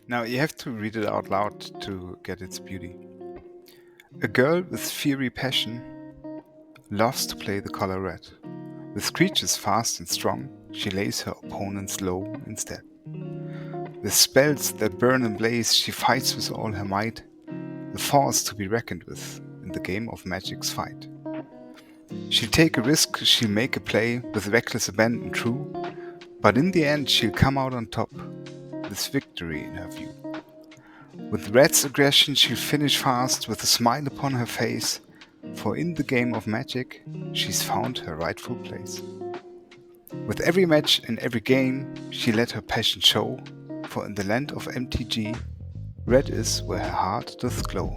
Now you have to read it out loud to get its beauty. A girl with fiery passion loves to play the color red. With creatures fast and strong, she lays her opponents low instead. With spells that burn and blaze, she fights with all her might, a force to be reckoned with in the game of magic's fight. She'll take a risk, she'll make a play with reckless abandon true, but in the end she'll come out on top, this victory in her view. With Red's aggression she'll finish fast with a smile upon her face, for in the game of magic she's found her rightful place. With every match and every game she let her passion show, for in the land of MTG, red is where her heart doth glow.